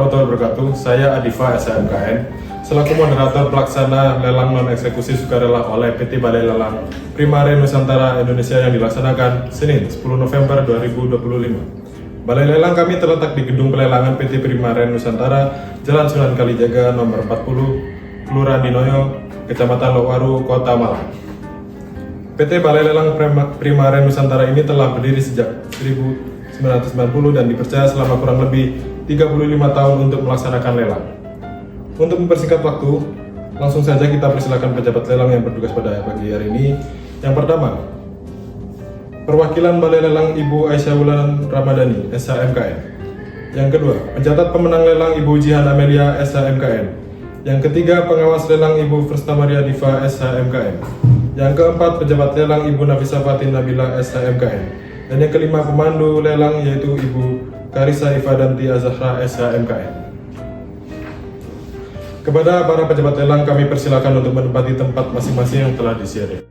warahmatullahi wabarakatuh. Saya Adifa SHMKN selaku moderator pelaksana lelang non-eksekusi sukarela oleh PT Balai Lelang Primaren Nusantara Indonesia yang dilaksanakan Senin 10 November 2025. Balai lelang kami terletak di gedung pelelangan PT Primaren Nusantara, Jalan Sunan Kalijaga nomor 40, Kelurahan Dinoyo, Kecamatan Lokwaru, Kota Malang. PT Balai Lelang Primaren Nusantara ini telah berdiri sejak 1990 dan dipercaya selama kurang lebih 35 tahun untuk melaksanakan lelang. Untuk mempersingkat waktu, langsung saja kita persilakan pejabat lelang yang bertugas pada pagi hari ini. Yang pertama, perwakilan Balai Lelang Ibu Aisyah Wulan Ramadhani, SHMKN. Yang kedua, pencatat pemenang lelang Ibu Jihan Amelia, SHMKN. Yang ketiga, pengawas lelang Ibu Firsta Maria Diva, SHMKN. Yang keempat, pejabat lelang Ibu Nafisa Fatin Nabila, SHMKN. Dan yang kelima, pemandu lelang yaitu Ibu Karisa Ifadanti Azahra, SHMKN. Kepada para pejabat lelang kami persilakan untuk menempati tempat masing-masing yang telah disediakan.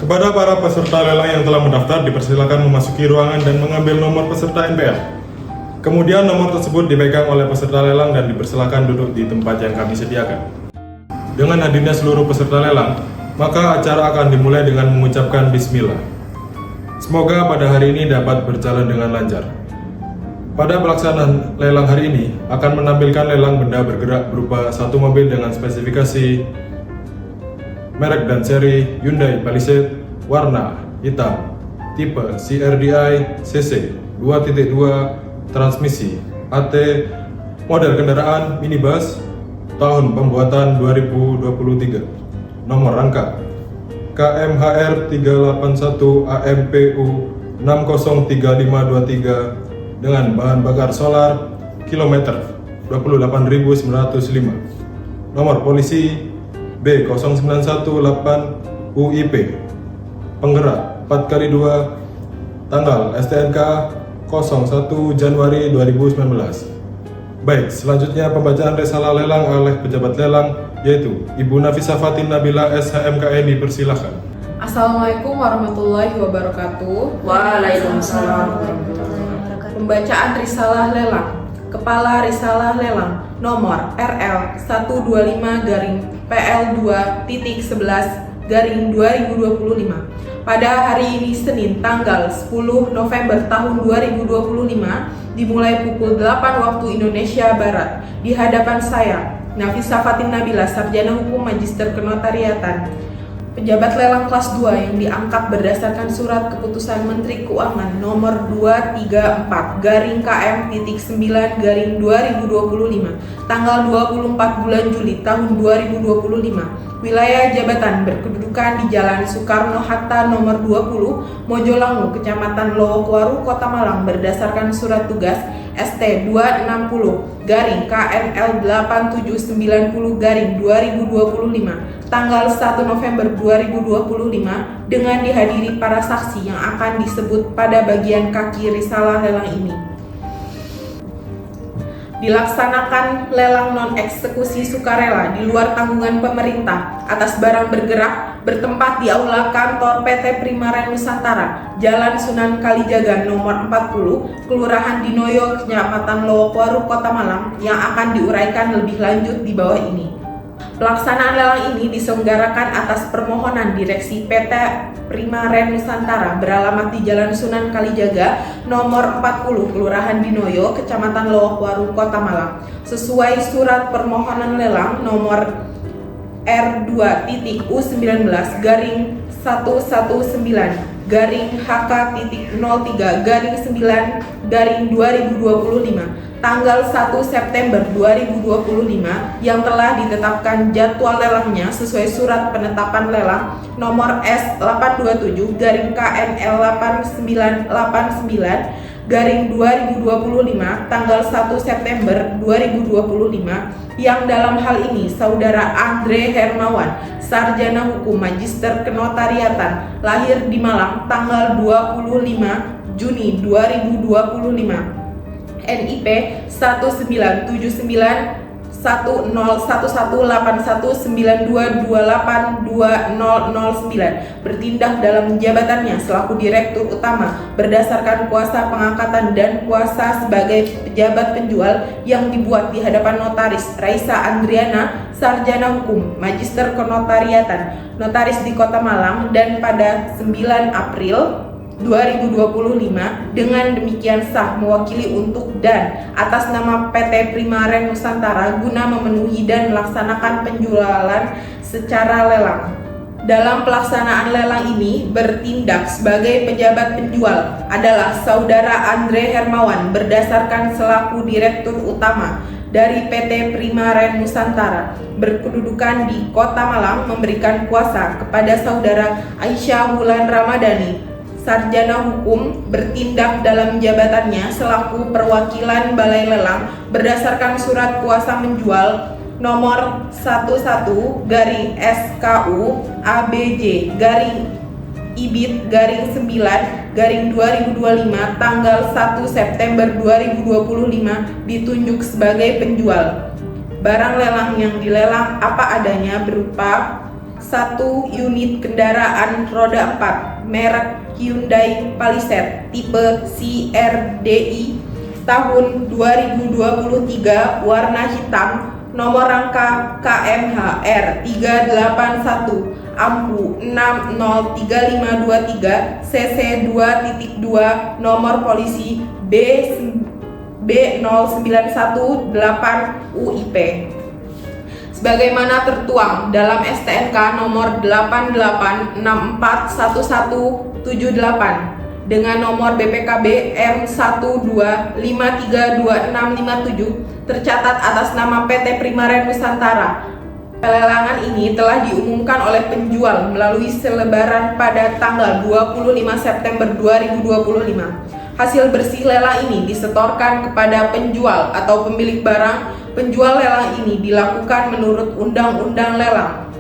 Kepada para peserta lelang yang telah mendaftar dipersilakan memasuki ruangan dan mengambil nomor peserta NPL. Kemudian nomor tersebut dipegang oleh peserta lelang dan dipersilakan duduk di tempat yang kami sediakan. Dengan hadirnya seluruh peserta lelang, maka acara akan dimulai dengan mengucapkan bismillah. Semoga pada hari ini dapat berjalan dengan lancar. Pada pelaksanaan lelang hari ini akan menampilkan lelang benda bergerak berupa satu mobil dengan spesifikasi merek dan seri Hyundai Palisade warna hitam, tipe CRDI CC 2.2, transmisi AT, model kendaraan minibus, tahun pembuatan 2023, nomor rangka KMHR 381 AMPU 603523 dengan bahan bakar solar kilometer 28.905, nomor polisi B0918 UIP, penggerak 4x2, tanggal STNK 01 Januari 2019. Baik, selanjutnya pembacaan risalah lelang oleh pejabat lelang yaitu Ibu Nafisa Fatin Nabila, SHMKN, dipersilahkan. Assalamualaikum warahmatullahi wabarakatuh. Waalaikumsalam warahmatullahi wabarakatuh. Pembacaan risalah lelang. Kepala Risalah Lelang nomor RL 125-PL2.11-2025 pada hari ini Senin tanggal 10 November tahun 2025 dimulai pukul 8 waktu Indonesia Barat di hadapan saya Nafisa Fatin Nabila, Sarjana Hukum Magister Kenotariatan, pejabat lelang kelas 2 yang diangkat berdasarkan surat keputusan Menteri Keuangan nomor 234-KM-9-2025 tanggal 24 bulan Juli tahun 2025. Wilayah jabatan berkedudukan di Jalan Soekarno-Hatta nomor 20, Mojolangu, Kecamatan Lokwaru, Kota Malang berdasarkan surat tugas ST 260-KNL8790-2025 tanggal 1 November 2025 dengan dihadiri para saksi yang akan disebut pada bagian kaki risalah lelang ini. Dilaksanakan lelang non-eksekusi sukarela di luar tanggungan pemerintah atas barang bergerak bertempat di aula kantor PT Primaren Nusantara, Jalan Sunan Kalijaga nomor 40, Kelurahan Dinoyo, Kecamatan Lokwaru, Kota Malang yang akan diuraikan lebih lanjut di bawah ini. Pelaksanaan lelang ini diselenggarakan atas permohonan Direksi PT Primaren Nusantara beralamat di Jalan Sunan Kalijaga nomor 40, Kelurahan Dinoyo, Kecamatan Lokwaru, Kota Malang, sesuai surat permohonan lelang nomor R2.U19-HK.03-9-2025 tanggal 1 September 2025 yang telah ditetapkan jadwal lelangnya sesuai surat penetapan lelang nomor S82.KNL8989-2025 tanggal 1 September 2025 yang dalam hal ini Saudara Andre Hermawan, Sarjana Hukum Magister Kenotariatan, lahir di Malang tanggal 25 Juni 2025, NIP 1979 10118192282009 bertindak dalam jabatannya selaku Direktur Utama berdasarkan kuasa pengangkatan dan kuasa sebagai pejabat penjual yang dibuat di hadapan Notaris Raisa Andriana, Sarjana Hukum, Magister Kenotariatan, Notaris di Kota Malang, dan pada 9 April 2025 dengan demikian sah mewakili untuk dan atas nama PT Primaren Nusantara guna memenuhi dan melaksanakan penjualan secara lelang. Dalam pelaksanaan lelang ini bertindak sebagai pejabat penjual adalah Saudara Andre Hermawan berdasarkan selaku Direktur Utama dari PT Primaren Nusantara berkedudukan di Kota Malang memberikan kuasa kepada Saudara Aisyah Wulan Ramadhani, Sarjana Hukum bertindak dalam jabatannya selaku perwakilan Balai Lelang berdasarkan surat kuasa menjual nomor 11/SKU ABJ IBIT 9/2025 tanggal 1 September 2025 ditunjuk sebagai penjual. Barang lelang yang dilelang apa adanya berupa 1 unit kendaraan roda 4 merek Hyundai Palisade tipe CRDI tahun 2023 warna hitam, nomor rangka KMHR 381 ampu 603523 CC 2.2 nomor polisi B0918 UIP sebagaimana tertuang dalam STNK nomor 88641178 dengan nomor BPKB M12532657 tercatat atas nama PT Primaren Nusantara. Pelelangan ini telah diumumkan oleh penjual melalui selebaran pada tanggal 25 September 2025. Hasil bersih lelang ini disetorkan kepada penjual atau pemilik barang. Penjual lelang ini dilakukan menurut Undang-Undang Lelang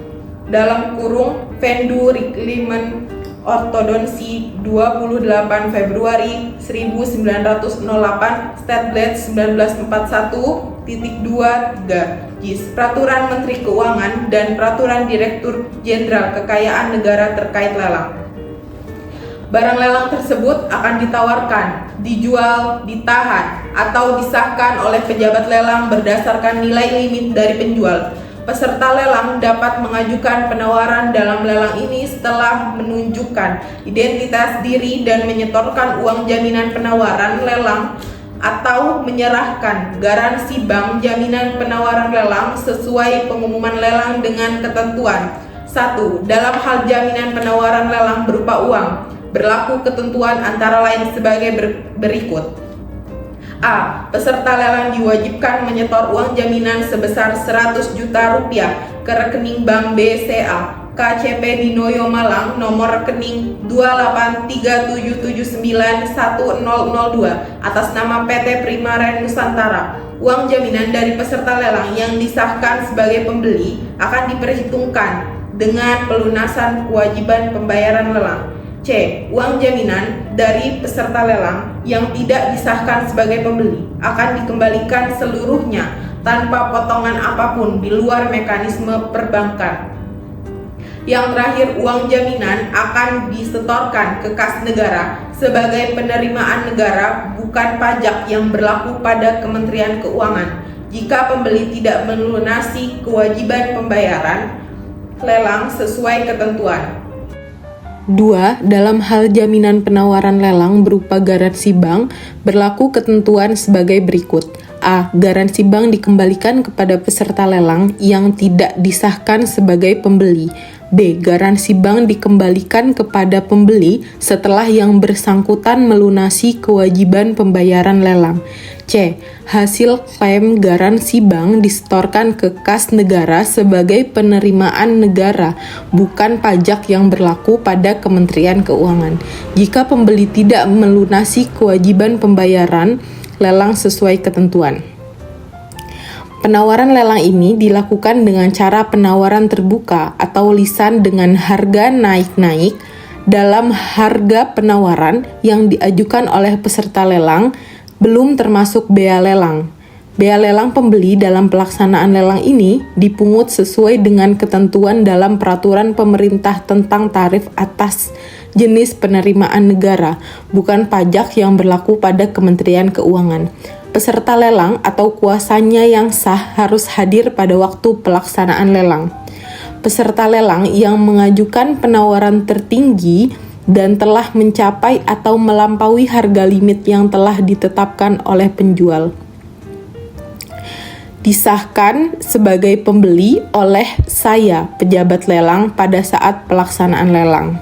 dalam kurung Vendu Reglement Ortodonsi 28 Februari 1908 Statblad 1941.23 JIS Peraturan Menteri Keuangan dan Peraturan Direktur Jenderal Kekayaan Negara terkait lelang. Barang lelang tersebut akan ditawarkan, dijual, ditahan, atau disahkan oleh pejabat lelang berdasarkan nilai limit dari penjual. Peserta lelang dapat mengajukan penawaran dalam lelang ini setelah menunjukkan identitas diri dan menyetorkan uang jaminan penawaran lelang atau menyerahkan garansi bank jaminan penawaran lelang sesuai pengumuman lelang dengan ketentuan. 1. Dalam hal jaminan penawaran lelang berupa uang, berlaku ketentuan antara lain sebagai berikut. A. Peserta lelang diwajibkan menyetor uang jaminan sebesar 100 juta rupiah ke rekening Bank BCA KCP Dinoyo Malang nomor rekening 28377910002 atas nama PT Primaren Nusantara. Uang jaminan dari peserta lelang yang disahkan sebagai pembeli akan diperhitungkan dengan pelunasan kewajiban pembayaran lelang. C. Uang jaminan dari peserta lelang yang tidak disahkan sebagai pembeli akan dikembalikan seluruhnya tanpa potongan apapun di luar mekanisme perbankan. Yang terakhir, uang jaminan akan disetorkan ke kas negara sebagai penerimaan negara bukan pajak yang berlaku pada Kementerian Keuangan. Jika pembeli tidak melunasi kewajiban pembayaran lelang sesuai ketentuan. 2. Dalam hal jaminan penawaran lelang berupa garansi bank, berlaku ketentuan sebagai berikut. A. Garansi bank dikembalikan kepada peserta lelang yang tidak disahkan sebagai pembeli. B. Garansi bank dikembalikan kepada pembeli setelah yang bersangkutan melunasi kewajiban pembayaran lelang. C. Hasil klaim garansi bank disetorkan ke kas negara sebagai penerimaan negara, bukan pajak yang berlaku pada Kementerian Keuangan. Jika pembeli tidak melunasi kewajiban pembayaran lelang sesuai ketentuan. Penawaran lelang ini dilakukan dengan cara penawaran terbuka atau lisan dengan harga naik-naik dalam harga penawaran yang diajukan oleh peserta lelang belum termasuk bea lelang. Bea lelang pembeli dalam pelaksanaan lelang ini dipungut sesuai dengan ketentuan dalam peraturan pemerintah tentang tarif atas jenis penerimaan negara, bukan pajak yang berlaku pada Kementerian Keuangan. Peserta lelang atau kuasanya yang sah harus hadir pada waktu pelaksanaan lelang. Peserta lelang yang mengajukan penawaran tertinggi dan telah mencapai atau melampaui harga limit yang telah ditetapkan oleh penjual disahkan sebagai pembeli oleh saya, pejabat lelang, pada saat pelaksanaan lelang.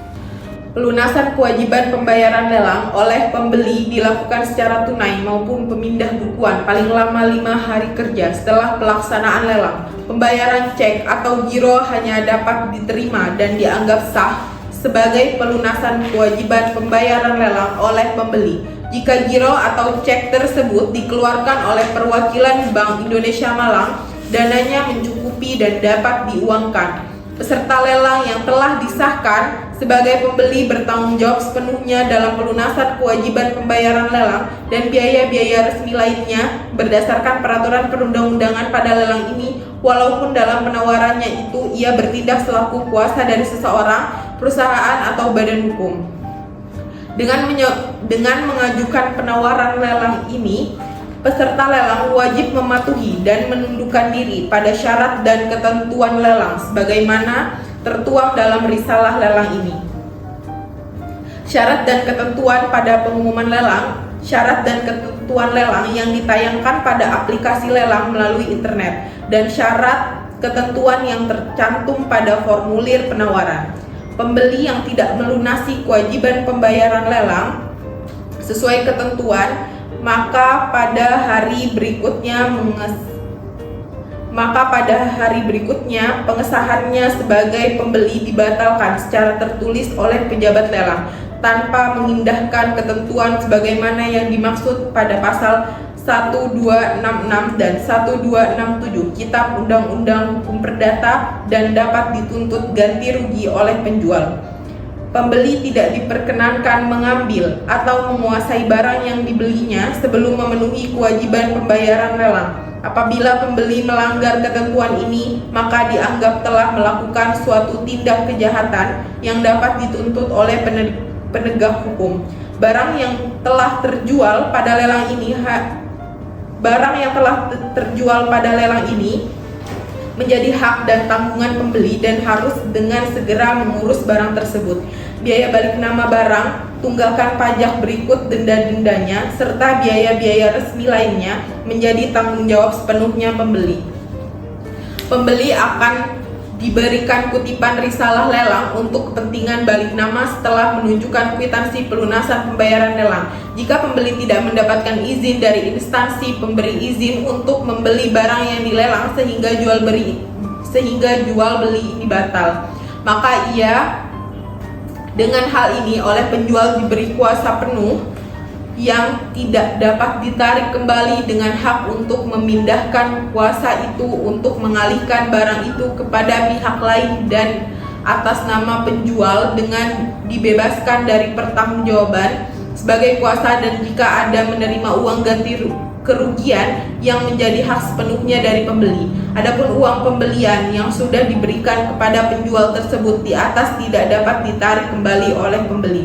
Pelunasan kewajiban pembayaran lelang oleh pembeli dilakukan secara tunai maupun pemindah bukuan paling lama 5 hari kerja setelah pelaksanaan lelang. Pembayaran cek atau giro hanya dapat diterima dan dianggap sah sebagai pelunasan kewajiban pembayaran lelang oleh pembeli jika giro atau cek tersebut dikeluarkan oleh perwakilan Bank Indonesia Malang, dananya mencukupi dan dapat diuangkan. Peserta lelang yang telah disahkan sebagai pembeli bertanggung jawab sepenuhnya dalam pelunasan kewajiban pembayaran lelang dan biaya-biaya resmi lainnya berdasarkan peraturan perundang-undangan pada lelang ini, walaupun dalam penawarannya itu ia bertindak selaku kuasa dari seseorang, perusahaan atau badan hukum. Dengan mengajukan penawaran lelang ini, peserta lelang wajib mematuhi dan menundukkan diri pada syarat dan ketentuan lelang sebagaimana tertuang dalam risalah lelang ini. Syarat dan ketentuan pada pengumuman lelang, syarat dan ketentuan lelang yang ditayangkan pada aplikasi lelang melalui internet, dan syarat ketentuan yang tercantum pada formulir penawaran. Pembeli yang tidak melunasi kewajiban pembayaran lelang sesuai ketentuan, maka pada hari berikutnya pengesahannya sebagai pembeli dibatalkan secara tertulis oleh pejabat lelang tanpa mengindahkan ketentuan sebagaimana yang dimaksud pada pasal 1266 dan 1267 Kitab Undang-Undang Hukum Perdata dan dapat dituntut ganti rugi oleh penjual. Pembeli tidak diperkenankan mengambil atau menguasai barang yang dibelinya sebelum memenuhi kewajiban pembayaran lelang. Apabila pembeli melanggar ketentuan ini, maka dianggap telah melakukan suatu tindak kejahatan yang dapat dituntut oleh penegak hukum. Barang yang telah terjual pada lelang ini menjadi hak dan tanggungan pembeli dan harus dengan segera mengurus barang tersebut. Biaya balik nama barang, tunggakan pajak berikut denda-dendanya, serta biaya-biaya resmi lainnya menjadi tanggung jawab sepenuhnya pembeli. Pembeli akan diberikan kutipan risalah lelang untuk kepentingan balik nama setelah menunjukkan kwitansi pelunasan pembayaran lelang. Jika pembeli tidak mendapatkan izin dari instansi pemberi izin untuk membeli barang yang dilelang sehingga jual beli ini batal, maka ia dengan hal ini oleh penjual diberi kuasa penuh yang tidak dapat ditarik kembali dengan hak untuk memindahkan kuasa itu untuk mengalihkan barang itu kepada pihak lain dan atas nama penjual dengan dibebaskan dari pertanggungjawaban sebagai kuasa, dan jika ada menerima uang ganti kerugian yang menjadi hak sepenuhnya dari pembeli. Adapun uang pembelian yang sudah diberikan kepada penjual tersebut di atas tidak dapat ditarik kembali oleh pembeli.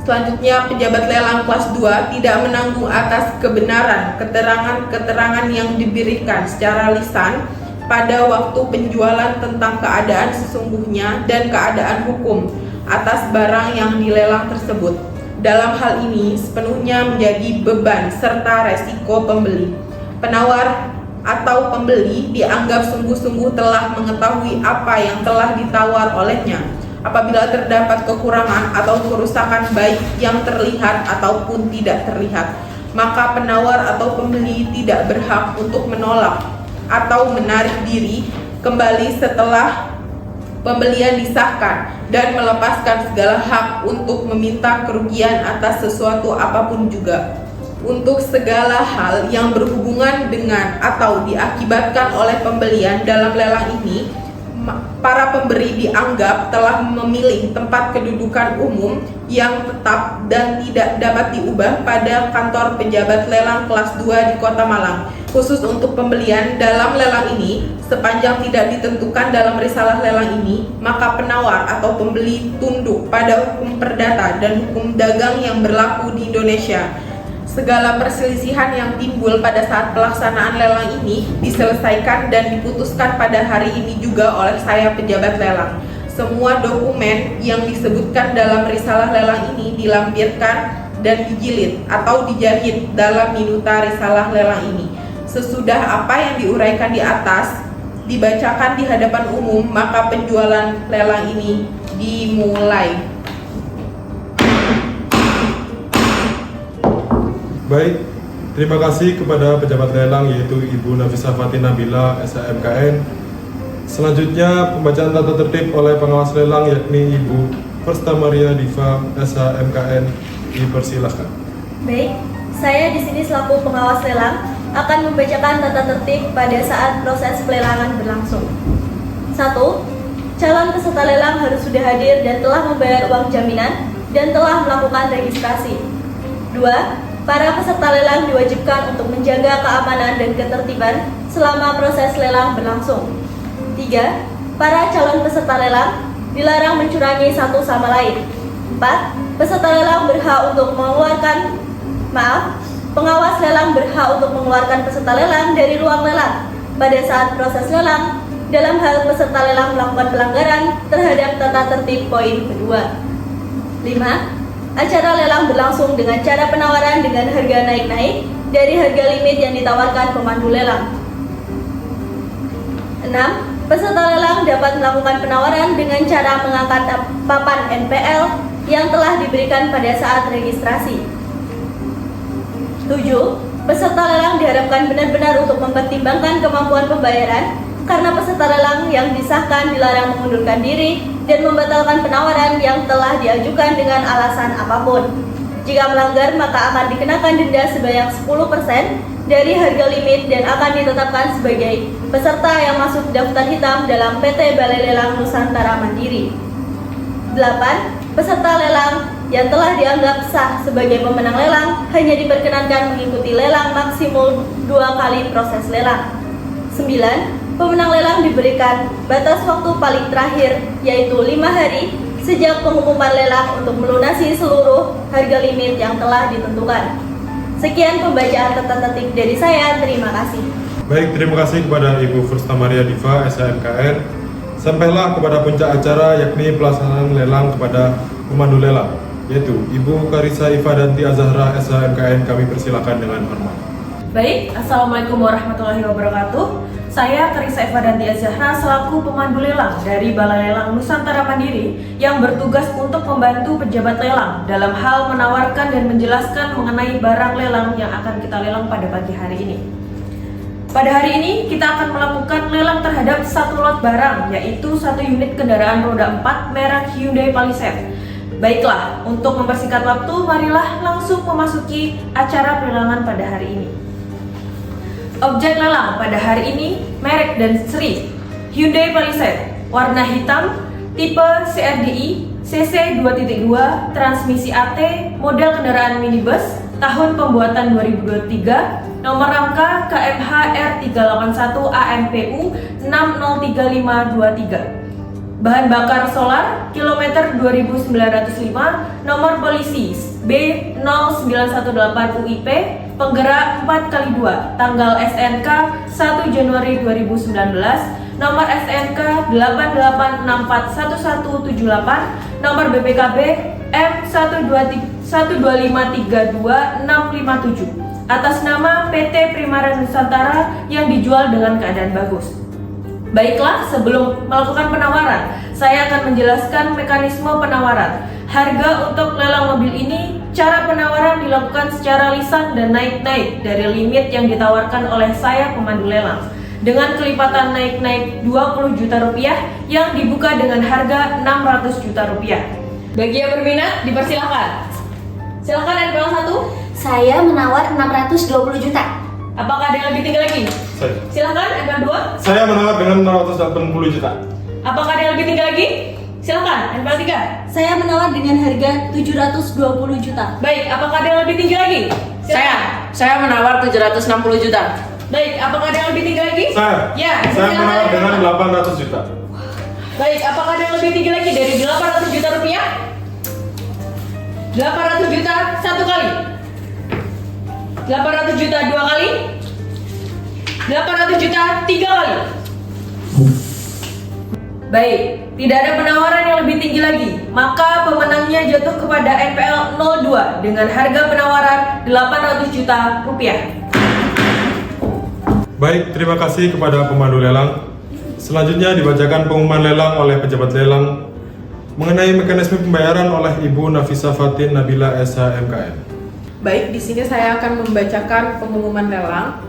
Selanjutnya, pejabat lelang kelas 2 tidak menanggung atas kebenaran keterangan-keterangan yang diberikan secara lisan pada waktu penjualan tentang keadaan sesungguhnya dan keadaan hukum atas barang yang dilelang tersebut. Dalam hal ini sepenuhnya menjadi beban serta resiko pembeli. Penawar atau pembeli dianggap sungguh-sungguh telah mengetahui apa yang telah ditawar olehnya. Apabila terdapat kekurangan atau kerusakan baik yang terlihat ataupun tidak terlihat, maka penawar atau pembeli tidak berhak untuk menolak atau menarik diri kembali setelah pembelian disahkan dan melepaskan segala hak untuk meminta kerugian atas sesuatu apapun juga. Untuk segala hal yang berhubungan dengan atau diakibatkan oleh pembelian dalam lelang ini, para pemberi dianggap telah memilih tempat kedudukan umum yang tetap dan tidak dapat diubah pada kantor pejabat lelang kelas 2 di Kota Malang. Khusus untuk pembelian dalam lelang ini, sepanjang tidak ditentukan dalam risalah lelang ini, maka penawar atau pembeli tunduk pada hukum perdata dan hukum dagang yang berlaku di Indonesia. Segala perselisihan yang timbul pada saat pelaksanaan lelang ini diselesaikan dan diputuskan pada hari ini juga oleh saya pejabat lelang. Semua dokumen yang disebutkan dalam risalah lelang ini dilampirkan dan dijilid atau dijahit dalam minuta risalah lelang ini. Sesudah apa yang diuraikan di atas dibacakan di hadapan umum, maka penjualan lelang ini dimulai. Baik, terima kasih kepada pejabat lelang yaitu Ibu Nafisa Fatina Nabila, SHMKN. Selanjutnya pembacaan tata tertib oleh pengawas lelang yakni Ibu Firsta Maria Diva, SHMKN, dipersilahkan. Baik, saya di sini selaku pengawas lelang akan membacakan tata tertib pada saat proses pelelangan berlangsung. 1. Calon peserta lelang harus sudah hadir dan telah membayar uang jaminan dan telah melakukan registrasi. 2. Para peserta lelang diwajibkan untuk menjaga keamanan dan ketertiban selama proses lelang berlangsung. 3. Para calon peserta lelang dilarang mencurangi satu sama lain. 4. Peserta lelang berhak untuk pengawas lelang berhak untuk mengeluarkan peserta lelang dari ruang lelang pada saat proses lelang dalam hal peserta lelang melakukan pelanggaran terhadap tata tertib poin kedua. 5. Acara lelang berlangsung dengan cara penawaran dengan harga naik-naik dari harga limit yang ditawarkan pemandu lelang. 6. Peserta lelang dapat melakukan penawaran dengan cara mengangkat papan NPL yang telah diberikan pada saat registrasi. 7. Peserta lelang diharapkan benar-benar untuk mempertimbangkan kemampuan pembayaran karena peserta lelang yang disahkan dilarang mengundurkan diri dan membatalkan penawaran yang telah diajukan dengan alasan apapun. Jika melanggar maka akan dikenakan denda sebanyak 10% dari harga limit dan akan ditetapkan sebagai peserta yang masuk daftar hitam dalam PT Balai Lelang Nusantara Mandiri. 8. Peserta lelang yang telah dianggap sah sebagai pemenang lelang hanya diperkenankan mengikuti lelang maksimum 2 kali proses lelang. 9. Pemenang lelang diberikan batas waktu paling terakhir yaitu 5 hari sejak pengumuman lelang untuk melunasi seluruh harga limit yang telah ditentukan. Sekian pembacaan tata tertib dari saya, terima kasih. Baik, terima kasih kepada Ibu Firsta Maria Diva, SHMKN. Sampailah kepada puncak acara yakni pelaksanaan lelang kepada pemandu lelang, yaitu Ibu Karisa Ifadanti Azahra, SHMKN, kami persilakan dengan hormat. Baik, Assalamualaikum warahmatullahi wabarakatuh. Saya Karisa Ifadanti Azahra selaku pemandu lelang dari Balai Lelang Nusantara Mandiri yang bertugas untuk membantu pejabat lelang dalam hal menawarkan dan menjelaskan mengenai barang lelang yang akan kita lelang pada pagi hari ini. Pada hari ini kita akan melakukan lelang terhadap satu lot barang, yaitu satu unit kendaraan roda 4 merek Hyundai Palisade. Baiklah, untuk mempersingkat waktu, marilah langsung memasuki acara pelelangan pada hari ini. Objek lelang pada hari ini merek dan seri Hyundai Palisade, warna hitam, tipe CRDI, CC 2.2, transmisi AT, model kendaraan minibus, tahun pembuatan 2023, nomor rangka KMH R381 AMPU 603523. Bahan bakar solar, kilometer 2905, nomor polisi B0918 UIP, penggerak 4x2, tanggal SNK 1 Januari 2019, nomor SNK 88641178, nomor BPKB M125326557 atas nama PT Primaren Nusantara yang dijual dengan keadaan bagus. Baiklah, sebelum melakukan penawaran, saya akan menjelaskan mekanisme penawaran. Harga untuk lelang mobil ini, cara penawaran dilakukan secara lisan dan naik-naik dari limit yang ditawarkan oleh saya pemandu lelang, dengan kelipatan naik-naik 20 juta rupiah yang dibuka dengan harga 600 juta rupiah. Bagi yang berminat, dipersilakan. Silakan NPL 1. Saya menawar 620 juta. Apakah ada yang lebih tinggi lagi? Saya. Silakan NPL 2. Saya menawar dengan 680 juta. Apakah ada yang lebih tinggi lagi? Silakan, NPL 3. Saya menawar dengan harga 720 juta. Baik, apakah ada yang lebih tinggi lagi? Silakan. Saya menawar 760 juta. Baik, apakah ada yang lebih tinggi lagi? Saya silakan. menawar dengan 800 juta. Baik, apakah ada yang lebih tinggi lagi dari 800 juta rupiah? 800 juta satu kali. 800 juta dua kali. 800 juta tiga kali. Baik, tidak ada penawaran yang lebih tinggi lagi. Maka pemenangnya jatuh kepada NPL 02 dengan harga penawaran 800 juta rupiah. Baik, terima kasih kepada pemandu lelang. Selanjutnya dibacakan pengumuman lelang oleh pejabat lelang mengenai mekanisme pembayaran oleh Ibu Nafisa Fatin Nabila SH MKM. Baik, di sini saya akan membacakan pengumuman lelang.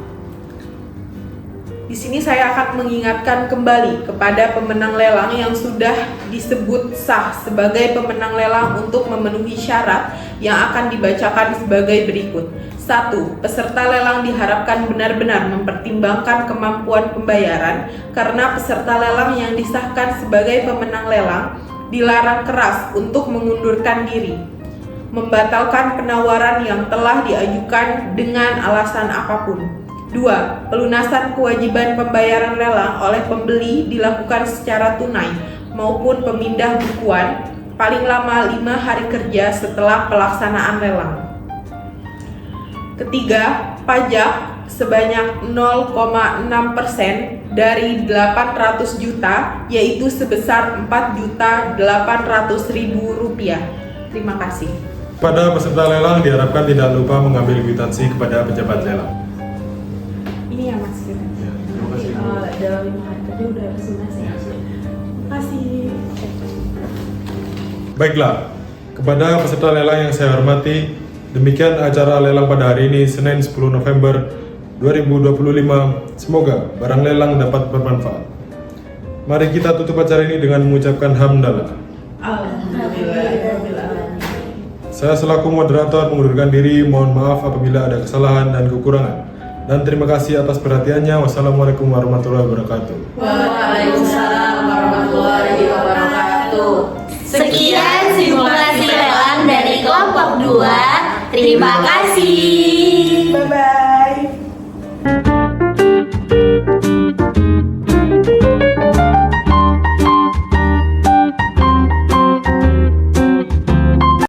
Di sini saya akan mengingatkan kembali kepada pemenang lelang yang sudah disebut sah sebagai pemenang lelang untuk memenuhi syarat yang akan dibacakan sebagai berikut. 1. Peserta lelang diharapkan benar-benar mempertimbangkan kemampuan pembayaran karena peserta lelang yang disahkan sebagai pemenang lelang dilarang keras untuk mengundurkan diri, membatalkan penawaran yang telah diajukan dengan alasan apapun. 2. Pelunasan kewajiban pembayaran lelang oleh pembeli dilakukan secara tunai maupun pemindah bukuan paling lama 5 hari kerja setelah pelaksanaan lelang. Ketiga, pajak sebanyak 0,6% dari 800 juta yaitu sebesar Rp4.800.000. Terima kasih. Pada peserta lelang diharapkan tidak lupa mengambil kwitansi kepada pejabat lelang. Ini ya Mas kita. Ya, terima kasih. Dalam 5 hari kerja udah presentasi. Terima kasih. Baiklah, kepada peserta lelang yang saya hormati, demikian acara lelang pada hari ini, Senin 10 November 2025. Semoga barang lelang dapat bermanfaat. Mari kita tutup acara ini dengan mengucapkan hamdalah. Saya selaku moderator mengundurkan diri, mohon maaf apabila ada kesalahan dan kekurangan. Dan terima kasih atas perhatiannya. Wassalamualaikum warahmatullahi wabarakatuh. Waalaikumsalam warahmatullahi wabarakatuh. Sekian simulasi lelang dari kelompok 2. Terima kasih.